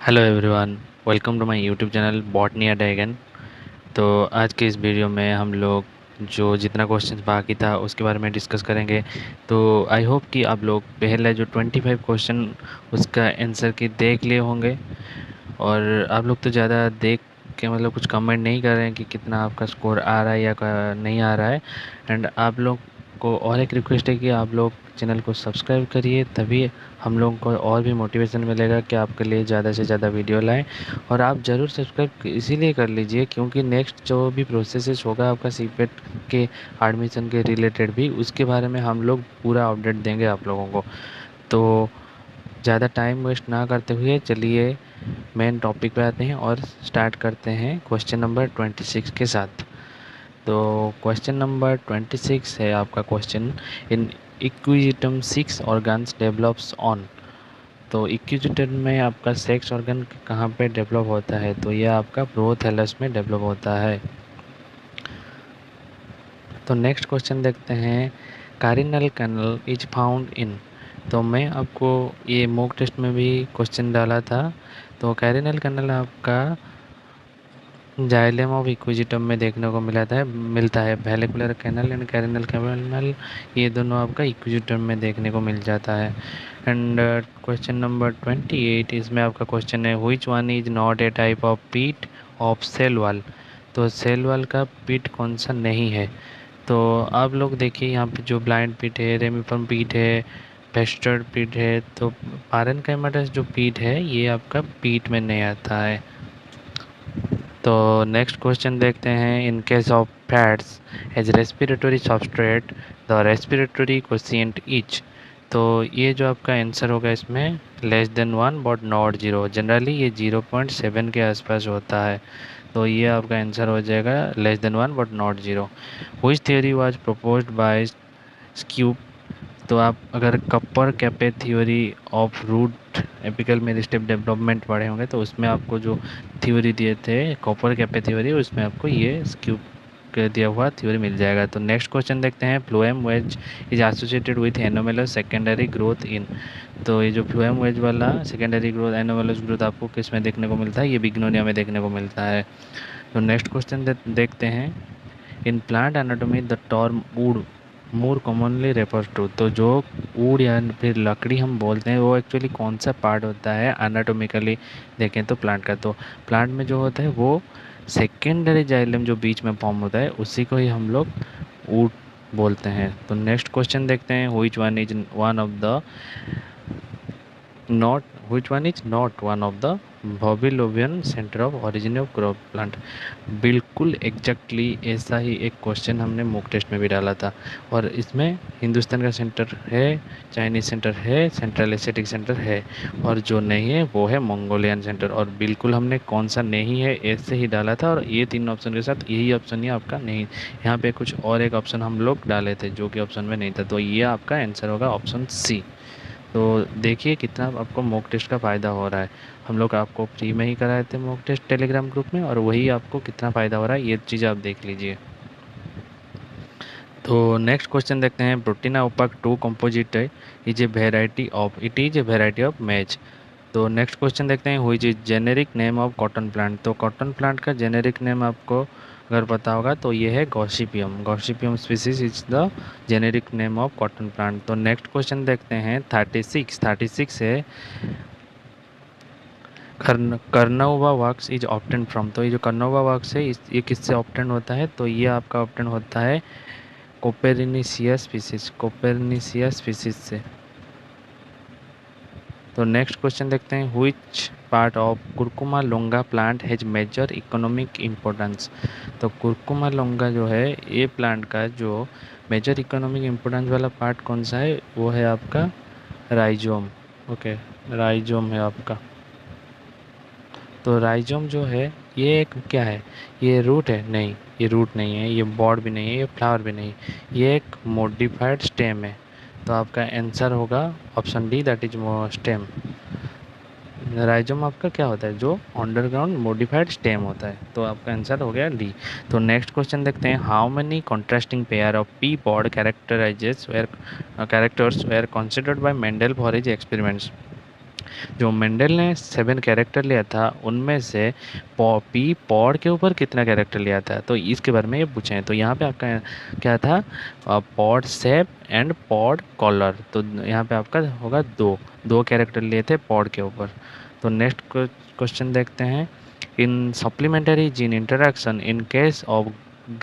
Hello everyone, welcome to my YouTube channel botany at again. तो आज के इस वीडियो में हम लोग जो जितना क्वेश्चन बाकी था उसके बारे में डिस्कस करेंगे। तो आई होप कि आप लोग पहले जो 25 क्वेश्चन उसका आंसर की देख लिए होंगे। और आप लोग तो ज़्यादा देख के मतलब कुछ कमेंट नहीं कर रहे हैं कि कितना आपका स्कोर आ रहा है या नहीं आ रहा है। एंड आप लोग को और एक रिक्वेस्ट है कि आप लोग चैनल को सब्सक्राइब करिए, तभी हम लोगों को और भी मोटिवेशन मिलेगा कि आपके लिए ज़्यादा से ज़्यादा वीडियो लाएं। और आप ज़रूर सब्सक्राइब इसीलिए कर लीजिए क्योंकि नेक्स्ट जो भी प्रोसेसेस होगा आपका सीपेट के एडमिशन के रिलेटेड भी, उसके बारे में हम लोग पूरा अपडेट देंगे आप लोगों को। तो ज़्यादा टाइम वेस्ट ना करते हुए चलिए मेन टॉपिक पे आते हैं और स्टार्ट करते हैं क्वेश्चन नंबर 26 के साथ। तो क्वेश्चन नंबर 26 है आपका question, in Equisetum 6 organs develops on. तो इक्विजिटम में आपका सेक्स ऑर्गन कहाँ पे डेवलप होता है? तो यह आपका प्रोथैलस में डेवलप होता है। तो नेक्स्ट क्वेश्चन देखते हैं, कारिनल कैनल इज फाउंड इन। तो मैं आपको ये मॉक टेस्ट में भी क्वेश्चन डाला था। तो कैरिनल कैनल आपका जाइलम ऑफ इक्विजिटम में देखने को मिलता है। वेलिकुलर कैनल एंड कैरिनल कैनल, ये दोनों आपका इक्विजिटम में देखने को मिल जाता है। एंड क्वेश्चन नंबर 28, इसमें आपका क्वेश्चन है, which one is not a type of पीट ऑफ सेल वॉल। तो सेल वॉल का पीट कौन सा नहीं है? तो आप लोग देखिए यहाँ पे जो ब्लाइंड पीट है, रेमिफर्म पीट है, पेस्टर्ड पीट है, तो पारेन्काइमाटस जो पीट है ये आपका पीट में नहीं आता है। तो नेक्स्ट क्वेश्चन देखते हैं, in case of fats as respiratory substrate the respiratory quotient is. तो ये जो आपका आंसर होगा इसमें less than 1 but not 0, generally ये 0.7 के आसपास होता है। तो ये आपका आंसर हो जाएगा less than 1 but not 0। Which theory was proposed by Schuepp. तो आप अगर Korper Kappe theory of root apical meristem development पढ़े होंगे तो उसमें आपको जो थ्योरी दिए थे कपर कैपे थ्योरी, उसमें आपको ये स्क्यूब का दिया हुआ थ्योरी मिल जाएगा। तो नेक्स्ट क्वेश्चन देखते हैं, phloem wedge is associated with anomalous secondary growth in. तो ये जो फ्लोएम वेज वाला सेकेंडरी ग्रोथ एनोमेलस ग्रोथ आपको किस में देखने को मिलता है? ये बिग्नोनिया में देखने को मिलता है। तो नेक्स्ट क्वेश्चन देखते हैं, in plant anatomy the term wood more commonly refers to. तो जो वुड या फिर लकड़ी हम बोलते हैं वो एक्चुअली कौन सा पार्ट होता है एनाटोमिकली देखें तो प्लांट का? तो प्लांट में जो होता है वो सेकेंडरी जाइलम जो बीच में फॉर्म होता है उसी को ही हम लोग वुड बोलते हैं। तो नेक्स्ट क्वेश्चन देखते हैं, which one is not which one is not one of the Vavilovian centre of origin of crop plant. बिल्कुल एग्जैक्टली ऐसा ही एक क्वेश्चन हमने मॉक टेस्ट में भी डाला था। और इसमें हिंदुस्तान का सेंटर है, चाइनीज सेंटर है, सेंट्रल एशियाटिक सेंटर है, और जो नहीं है वो है मंगोलियन सेंटर। और बिल्कुल हमने कौन सा नहीं है ऐसे ही डाला था, और ये तीन ऑप्शन के साथ यही ऑप्शन ही आपका नहीं। यहाँ पे कुछ और एक ऑप्शन हम लोग डाले थे जो कि ऑप्शन में नहीं था। तो ये आपका आंसर होगा ऑप्शन सी। तो देखिए कितना आपको मॉक टेस्ट का फ़ायदा हो रहा है। हम लोग आपको फ्री में ही कराए थे मॉक टेस्ट टेलीग्राम ग्रुप में, और वही आपको कितना फ़ायदा हो रहा है ये चीज़ आप देख लीजिए। तो नेक्स्ट क्वेश्चन देखते हैं, Protina opaque 2 composite is a variety of maize. तो नेक्स्ट क्वेश्चन देखते हैं, which is generic name of cotton plant. तो कॉटन प्लांट का जेनेरिक नेम आपको अगर पता होगा तो ये है Gossypium. Gossypium species is the generic name of cotton plant. तो नेक्स्ट क्वेश्चन देखते हैं 36 है, carnauba wax is obtained from. तो ये जो कर्नोवा वर्क्स है ये किससे ऑप्टेन होता है? तो ये आपका ऑप्टेन होता है कोपेरनिसिया स्पीसीज से। तो नेक्स्ट क्वेश्चन देखते हैं, which part of Curcuma longa plant has major economic importance. तो कुरकुमा लोंगा जो है ये प्लांट का जो मेजर इकोनॉमिक इम्पोर्टेंस वाला पार्ट कौन सा है? वो है आपका राइजोम। ओके, राइजोम है आपका। तो राइजोम जो है ये एक क्या है? ये रूट है? नहीं, ये रूट नहीं है, ये बॉड भी नहीं है, ये फ्लावर भी नहीं, ये एक मॉडिफाइड स्टेम है। तो आपका आंसर होगा option D, that is stem. Rhizome आपका क्या होता है? जो अंडरग्राउंड मॉडिफाइड स्टेम होता है। तो आपका आंसर हो गया डी। तो नेक्स्ट क्वेश्चन देखते हैं, how many contrasting pair of pea pod characters were considered by Mendel for his experiments. जो मेंडल ने 7 कैरेक्टर लिया था उनमें से पी पॉड के ऊपर कितना कैरेक्टर लिया था, तो इसके बारे में ये पूछे हैं। तो यहाँ पे आपका क्या था, pod shape and pod colour. तो यहाँ पे आपका होगा दो कैरेक्टर लिए थे पॉड के ऊपर। तो नेक्स्ट क्वेश्चन देखते हैं। In supplementary gene interaction in case of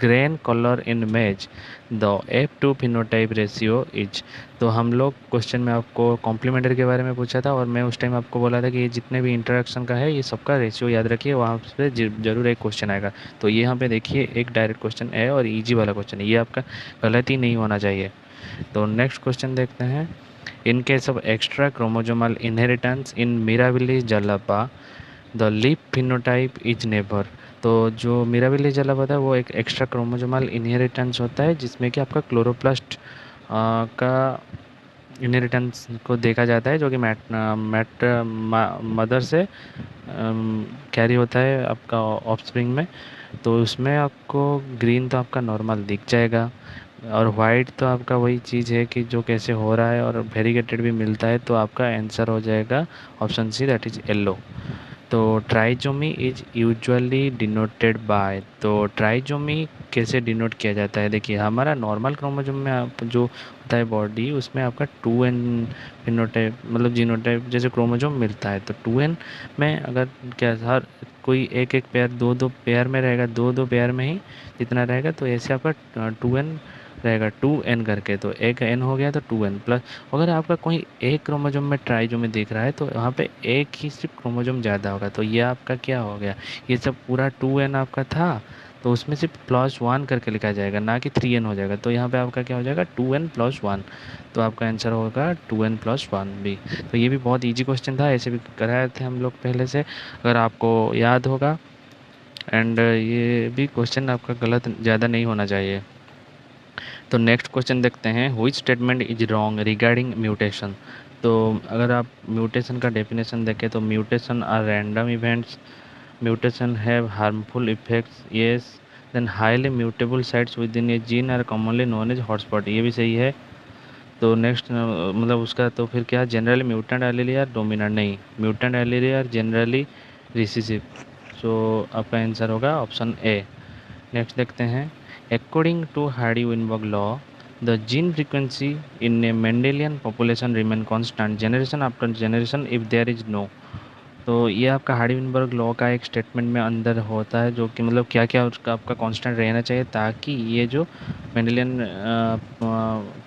grain colour in maize the F2 phenotype ratio is. तो हम लोग क्वेश्चन में आपको कॉम्प्लीमेंटरी के बारे में पूछा था और मैं उस टाइम आपको बोला था कि ये जितने भी इंटरेक्शन का है ये सबका रेशियो याद रखिए, वहाँ पे जरूर एक क्वेश्चन आएगा। तो ये यहाँ पे देखिए एक डायरेक्ट क्वेश्चन है और इजी वाला क्वेश्चन है, ये आपका गलत ही नहीं होना चाहिए। तो नेक्स्ट क्वेश्चन देखते हैं। In case of extra chromosomal inheritance in Mirabilis jalapa the leaf phenotype is never. तो जो मिराबिलिस जलापा होता है वो एक एक्स्ट्रा क्रोमोजोमल इनहेरिटेंस होता है जिसमें कि आपका क्लोरोप्लास्ट का इनहेरिटेंस को देखा जाता है, जो कि मदर से कैरी होता है आपका ऑफस्प्रिंग में। तो उसमें आपको ग्रीन तो आपका नॉर्मल दिख जाएगा और वाइट तो आपका वही चीज़ है कि जो कैसे हो रहा है और वेरीगेटेड भी मिलता है। तो आपका आंसर हो जाएगा option C, that is yellow. तो trisomy is usually denoted by. तो ट्राइजोमी कैसे डिनोट किया जाता है, देखिए हमारा नॉर्मल क्रोमोसोम में आप जो होता है बॉडी उसमें आपका 2n फिनोटाइप मतलब जीनोटाइप जैसे क्रोमोसोम मिलता है। तो 2n में अगर क्या हर कोई एक एक पेयर दो दो पेयर में रहेगा, दो दो पेयर में ही जितना रहेगा, तो ऐसे आपका 2n रहेगा 2n करके। तो एक n हो गया तो 2n प्लस अगर आपका कोई एक क्रोमोसोम में ट्राइजोमी दिख रहा है तो वहाँ पे एक ही सिर्फ क्रोमोसोम ज़्यादा होगा। तो ये आपका क्या हो गया, ये सब पूरा 2n आपका था तो उसमें सिर्फ +1 करके लिखा जाएगा, ना कि 3n हो जाएगा। तो यहाँ पे आपका क्या हो जाएगा 2n+1। तो आपका आंसर होगा 2n+1 भी। तो ये भी बहुत ईजी क्वेश्चन था, ऐसे भी कराए थे हम लोग पहले से, अगर आपको याद होगा। एंड ये भी क्वेश्चन आपका गलत ज़्यादा नहीं होना चाहिए। तो नेक्स्ट क्वेश्चन देखते हैं। Which statement is wrong regarding mutation. तो अगर आप म्यूटेशन का डेफिनेशन देखें तो mutation are random events, mutation have harmful effects, yes, then highly mutable sites within a gene are commonly known as hotspot, ये भी सही है। तो नेक्स्ट मतलब उसका तो फिर क्या, जनरली म्यूटेंट एलील या डोमिनेंट, नहीं mutant allele are generally recessive. So आपका आंसर होगा ऑप्शन ए। नेक्स्ट देखते हैं। According to Hardy Weinberg law the gene frequency in a Mendelian population remain constant generation after generation if there is no. तो ये आपका Hardy-Weinberg law का एक statement में अंदर होता है, जो कि मतलब क्या क्या उसका आपका कांस्टेंट रहना चाहिए ताकि ये जो मेंडेलियन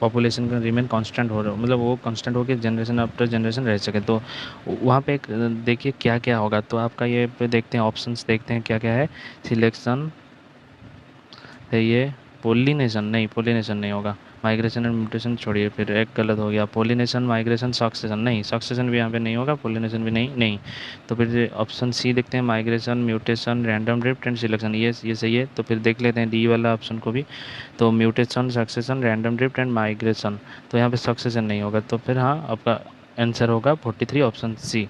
पॉपुलेशन का रिमेन कांस्टेंट हो रहा मतलब वो कांस्टेंट हो के जनरेशन आफ्टर जनरेशन रह सके। तो वहाँ पे एक देखिए क्या क्या होगा। तो आपका ये पे देखते हैं ऑप्शंस, देखते हैं क्या क्या है। सिलेक्शन है ये, पोलिनेशन नहीं होगा, माइग्रेशन एंड म्यूटेशन छोड़िए, फिर एक गलत हो गया, पोलिनेशन माइग्रेशन सक्सेशन नहीं, सक्सेशन भी यहाँ पे नहीं होगा, पोलिनेशन भी नहीं नहीं। तो फिर ऑप्शन सी देखते हैं, migration mutation random drift and selection, ये सही है। तो फिर देख लेते हैं डी वाला ऑप्शन को भी। तो mutation succession random drift and migration, तो यहाँ पे सक्सेशन नहीं होगा। तो फिर हाँ आपका आंसर होगा 43 ऑप्शन सी।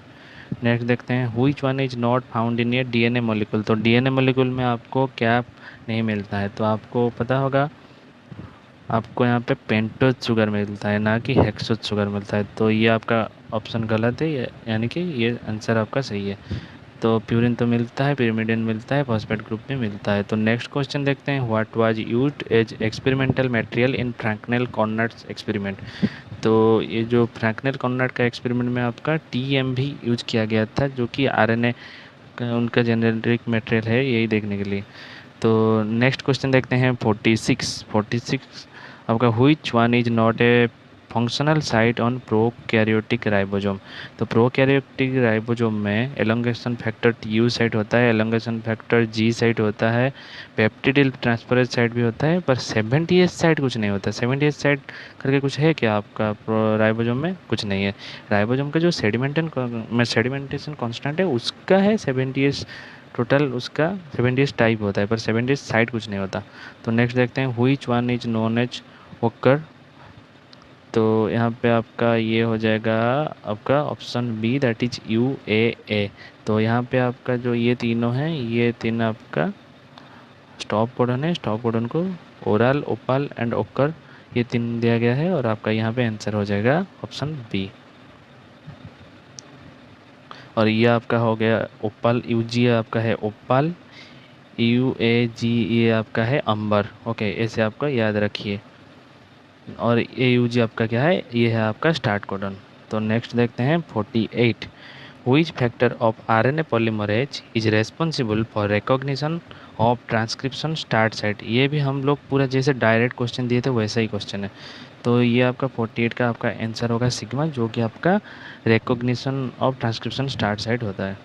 नेक्स्ट देखते हैं। Which one is not found in A DNA molecule. तो डीएनए मॉलिक्यूल में आपको क्या नहीं मिलता है, तो आपको पता होगा आपको यहाँ पे पेंटोज शुगर मिलता है, ना कि हेक्सोज शुगर मिलता है। तो ये आपका ऑप्शन गलत है, यानी कि ये आंसर आपका सही है। तो प्यूरिन तो मिलता है, पिरिमिडिन मिलता है, फॉस्फेट ग्रुप में मिलता है। तो नेक्स्ट क्वेश्चन देखते हैं। What was used as experimental material in Fraenkel Conrat experiment. तो ये जो फ्रैंकनेल कॉर्नेट का एक्सपेरिमेंट में आपका टीएम भी यूज किया गया था, जो कि आरएनए का उनका जेनेरिक मटेरियल है, यही देखने के लिए। तो नेक्स्ट क्वेश्चन देखते हैं 46 आपका। Which one is not a functional site on prokaryotic ribosome. तो प्रोकैरियोटिक राइबोसोम में एलोंगेशन फैक्टर यू साइट होता है, एलोंगेशन फैक्टर जी साइट होता है, पेप्टिडिल ट्रांसफरेज साइट भी होता है, पर 70S साइट कुछ नहीं होता। 70S साइट करके कुछ है क्या आपका राइबोसोम में, कुछ नहीं है। राइबोसोम का जो सेडिमेंटेशन कांस्टेंट है उसका है 70S, टोटल उसका 70S टाइप होता है, पर 70S साइड कुछ नहीं होता। तो नेक्स्ट देखते हैं। Which one is known as ochre. तो यहाँ पे आपका ये हो जाएगा आपका option B, that is UAA। तो यहाँ पे आपका जो ये तीनों हैं, ये तीन आपका स्टॉप कोडन है, स्टॉप कोडन को ओरल, ओपल एंड ओकर ये तीन दिया गया है, और आपका यहाँ पे आंसर हो जाएगा ऑप्शन बी। और ये आपका हो गया ओपल, यूजी आपका है ओपल, UAG ये आपका है अंबर। ओके, ऐसे आपका याद रखिए। और AUG आपका क्या है, ये है आपका स्टार्ट कोडन। तो नेक्स्ट देखते हैं 48, which factor of RNA polymerase is responsible for recognition of transcription start site। ये भी हम लोग पूरा जैसे डायरेक्ट क्वेश्चन दिए थे वैसा ही क्वेश्चन है। तो ये आपका 48 का आपका आंसर होगा सिग्मा, जो कि आपका recognition of transcription start site होता है।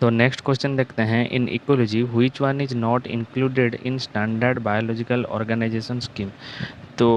तो नेक्स्ट क्वेश्चन देखते हैं, in ecology which one is not included in standard biological organisation scheme. तो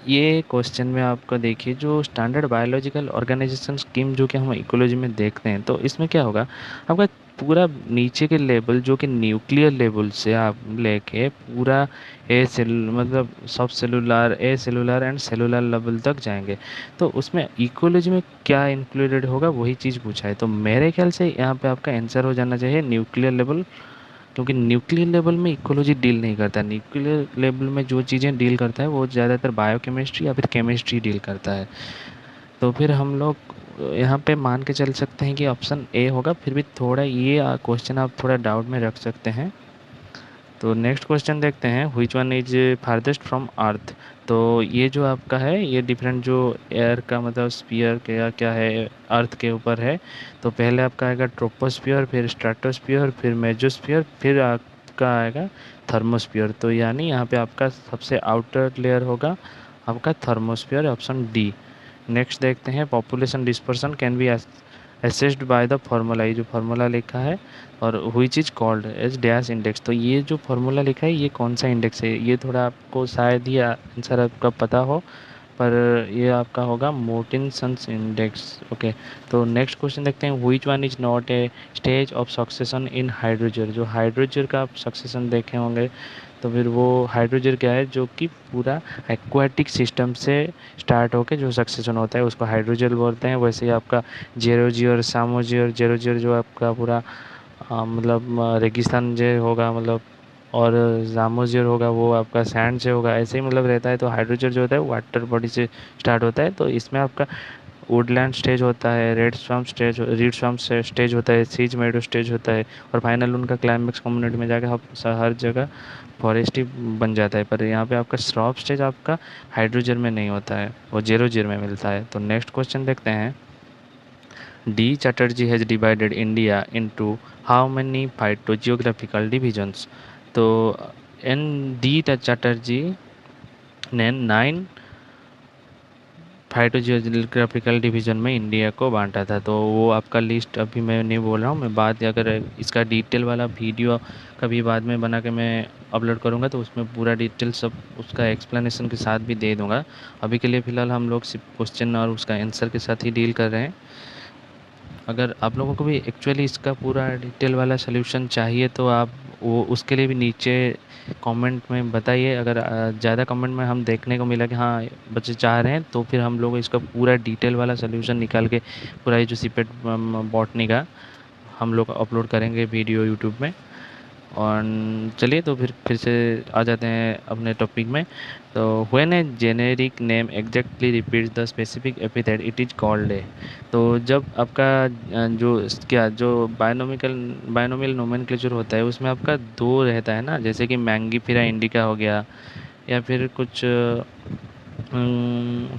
ये क्वेश्चन में आपको देखिए, जो स्टैंडर्ड बायोलॉजिकल ऑर्गेनाइजेशन स्कीम जो कि हम इकोलॉजी में देखते हैं, तो इसमें क्या होगा, आपका पूरा नीचे के लेवल जो कि न्यूक्लियर लेवल से आप लेके पूरा ए सेल मतलब सब cellular, A cellular and cellular level तक जाएंगे। तो उसमें इकोलॉजी में क्या इंक्लूडेड होगा वही चीज़ पूछा है। तो मेरे ख्याल से यहाँ पे आपका आंसर हो जाना चाहिए न्यूक्लियर लेवल, क्योंकि न्यूक्लियर लेवल में इकोलॉजी डील नहीं करता। न्यूक्लियर लेवल में जो चीज़ें डील करता है वो ज़्यादातर बायोकेमिस्ट्री या फिर केमिस्ट्री डील करता है। तो फिर हम लोग यहाँ पे मान के चल सकते हैं कि ऑप्शन ए होगा। फिर भी थोड़ा ये क्वेश्चन आप थोड़ा डाउट में रख सकते हैं। तो नेक्स्ट क्वेश्चन देखते हैं, which one is farthest from earth. तो ये जो आपका है, ये डिफरेंट जो एयर का मतलब स्फीयर क्या क्या है अर्थ के ऊपर है। तो पहले आपका आएगा ट्रोपोस्फियर, फिर स्ट्रेटोस्फियर, फिर मेजोस्फियर, फिर आपका आएगा थर्मोस्फियर। तो यानी यहाँ पे आपका सबसे आउटर लेयर होगा आपका थर्मोस्फियर, ऑप्शन डी। नेक्स्ट देखते हैं, population dispersion can be assessed by the formula. ये जो फार्मूला लिखा है और which is called as dash index. तो ये जो फार्मूला लिखा है ये कौन सा इंडेक्स है, ये थोड़ा आपको शायद ही आंसर आपका पता हो, पर ये आपका होगा मोर्टिनसन्स इंडेक्स। ओके, तो नेक्स्ट क्वेश्चन देखते हैं, which one is not a stage of succession in hydrogen. जो हाइड्रोजन का आप सक्सेशन देखे होंगे, तो फिर वो हाइड्रोजन क्या है, जो कि पूरा एक्वाटिक सिस्टम से स्टार्ट होकर जो सक्सेशन होता है उसको हाइड्रोजन बोलते हैं। वैसे ही आपका जेरोजियर, सामोजियर, जेरोजियर जो आपका पूरा मतलब रेगिस्तान जो होगा मतलब, और जामोजियर होगा वो आपका सैंड से होगा, ऐसे ही मतलब रहता है। तो हाइड्रोजन जो होता है वाटर बॉडी से स्टार्ट होता है। तो इसमें आपका वुडलैंड स्टेज होता है, रीड स्वाम्प स्टेज होता है, सीज मेडो स्टेज होता है, और फाइनल उनका क्लाइमेक्स कम्युनिटी में जाकर हर जगह फॉरेस्ट ही बन जाता है। पर यहाँ पे आपका श्रॉप स्टेज आपका हाइड्रोजन में नहीं होता है, वो जेरोजियर में मिलता है। तो नेक्स्ट क्वेश्चन देखते हैं, D Chatterjee has divided India into how many phytogeographical divisions. तो एन डी चैटर्जी ने 9 फाइटोजियोग्राफिकल डिवीज़न में इंडिया को बांटा था। तो वो आपका लिस्ट अभी मैं नहीं बोल रहा हूँ, मैं बात अगर इसका डिटेल वाला वीडियो कभी बाद में बना के मैं अपलोड करूँगा तो उसमें पूरा डिटेल सब उसका एक्सप्लेनेशन के साथ भी दे दूँगा। अभी के लिए फ़िलहाल हम लोग सिर्फ क्वेश्चन और उसका आंसर के साथ ही डील कर रहे हैं। अगर आप लोगों को भी एक्चुअली इसका पूरा डिटेल वाला सलूशन चाहिए तो आप वो उसके लिए भी नीचे कमेंट में बताइए। अगर ज़्यादा कमेंट में हम देखने को मिला कि हाँ बच्चे चाह रहे हैं, तो फिर हम लोग इसका पूरा डिटेल वाला सलूशन निकाल के पूरा ये जो सीपेट बॉटनी का हम लोग अपलोड करेंगे वीडियो यूट्यूब में। और चलिए तो फिर से आ जाते हैं अपने टॉपिक में। तो when A generic name exactly repeats the specific epithet it is called a. तो जब आपका जो बायनोमियल नोमेनक्लेचर होता है उसमें आपका दो रहता है ना, जैसे कि मैंगीफेरा इंडिका हो गया, या फिर कुछ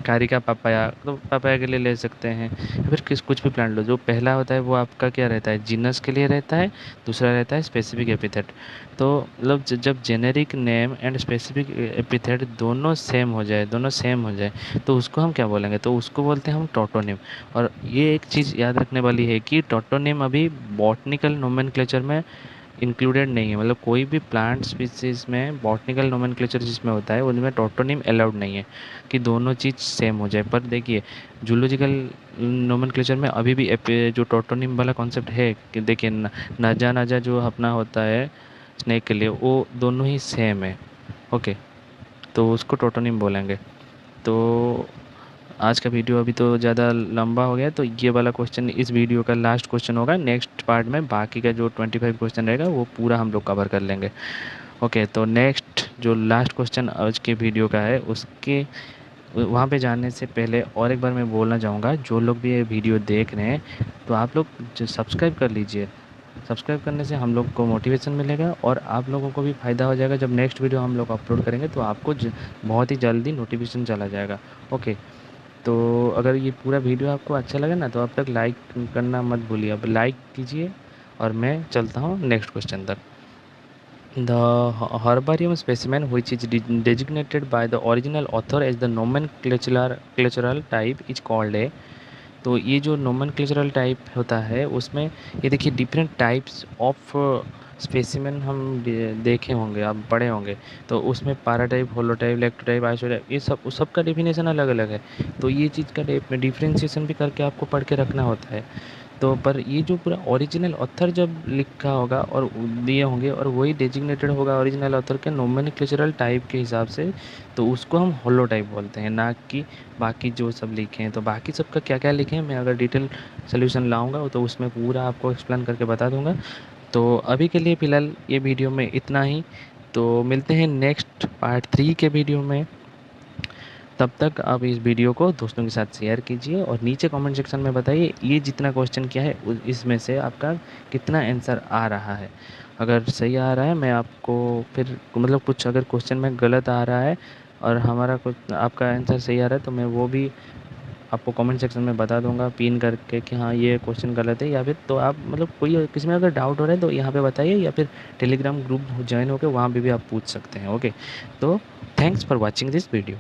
कारिका पापाया, तो पापाया के लिए ले सकते हैं, या फिर कुछ भी प्लांट लो। जो पहला होता है वो आपका क्या रहता है, जीनस के लिए रहता है, दूसरा रहता है स्पेसिफिक एपिथेट। तो मतलब जब generic name and specific epithet दोनों सेम हो जाए तो उसको हम क्या बोलेंगे, तो उसको बोलते हैं हम टोटोनिम। और ये एक चीज़ याद रखने वाली है कि टोटोनिम अभी बॉटनिकल नोमेनक्लेचर में इंक्लूडेड नहीं है। मतलब कोई भी प्लांट स्पीसीज में बॉटनिकल नोमेनक्लेचर जिसमें होता है उनमें टोटोनिम अलाउड नहीं है कि दोनों चीज़ सेम हो जाए। पर देखिए जूलॉजिकल नोमेनक्लेचर में अभी भी जो टोटोनिम वाला कॉन्सेप्ट है कि देखिए नाजा नाजा जो अपना होता है स्नेक के लिए, वो दोनों ही सेम है। ओके, तो उसको टोटोनिम बोलेंगे। तो आज का वीडियो अभी तो ज़्यादा लंबा हो गया, तो ये वाला क्वेश्चन इस वीडियो का लास्ट क्वेश्चन होगा। नेक्स्ट पार्ट में बाकी का जो 25 क्वेश्चन रहेगा वो पूरा हम लोग कवर कर लेंगे। ओके, तो नेक्स्ट जो लास्ट क्वेश्चन आज के वीडियो का है उसके वहाँ पे जाने से पहले और एक बार मैं बोलना चाहूँगा, जो लोग भी ये वीडियो देख रहे हैं तो आप लोग जो सब्सक्राइब कर लीजिए। सब्सक्राइब करने से हम लोग को मोटिवेशन मिलेगा और आप लोगों को भी फ़ायदा हो जाएगा। जब नेक्स्ट वीडियो हम लोग अपलोड करेंगे तो आपको बहुत ही जल्दी नोटिफिकेशन चला जाएगा। ओके, तो अगर ये पूरा वीडियो आपको अच्छा लगा ना तो अब तक लाइक करना मत भूलिए। अब लाइक कीजिए और मैं चलता हूँ नेक्स्ट क्वेश्चन तक। The herbarium specimen which is designated by the original author as the nomenclatural type is called a। तो ये जो नोमेनक्लेचरल टाइप होता है उसमें ये देखिए डिफरेंट टाइप्स ऑफ स्पेसिमेन हम देखे होंगे, आप पढ़े होंगे। तो उसमें paratype, holotype, electrotype, isotype, ये सब उस सब का डेफिनेशन अलग अलग है। तो ये चीज़ का डिफ्रेंशिएशन भी करके आपको पढ़ के रखना होता है। तो पर ये जो पूरा ओरिजिनल ऑथर जब लिखा होगा और दिए होंगे और वही डेजिग्नेटेड होगा ओरिजिनल ऑथर के नोमेनक्लेचरल टाइप के हिसाब से, तो उसको हम होलो टाइप बोलते हैं, ना कि बाकी जो सब लिखे हैं। तो बाकी सब का क्या क्या लिखे हैं मैं अगर डिटेल सोल्यूशन लाऊंगा तो उसमें पूरा आपको एक्सप्लेन करके बता दूंगा। तो अभी के लिए फ़िलहाल ये वीडियो में इतना ही। तो मिलते हैं नेक्स्ट पार्ट 3 के वीडियो में। तब तक आप इस वीडियो को दोस्तों के साथ शेयर कीजिए और नीचे कमेंट सेक्शन में बताइए ये जितना क्वेश्चन किया है इसमें से आपका कितना आंसर आ रहा है। अगर सही आ रहा है मैं आपको फिर मतलब कुछ अगर क्वेश्चन में गलत आ रहा है और हमारा कुछ आपका आंसर सही आ रहा है तो मैं वो भी आपको कमेंट सेक्शन में बता दूंगा पिन करके कि हाँ ये क्वेश्चन गलत है। या फिर तो आप मतलब कोई किसी में अगर डाउट हो रहा है तो यहाँ पे बताइए, या फिर टेलीग्राम ग्रुप ज्वाइन होकर वहाँ पे भी आप पूछ सकते हैं। ओके, तो thanks for watching this video.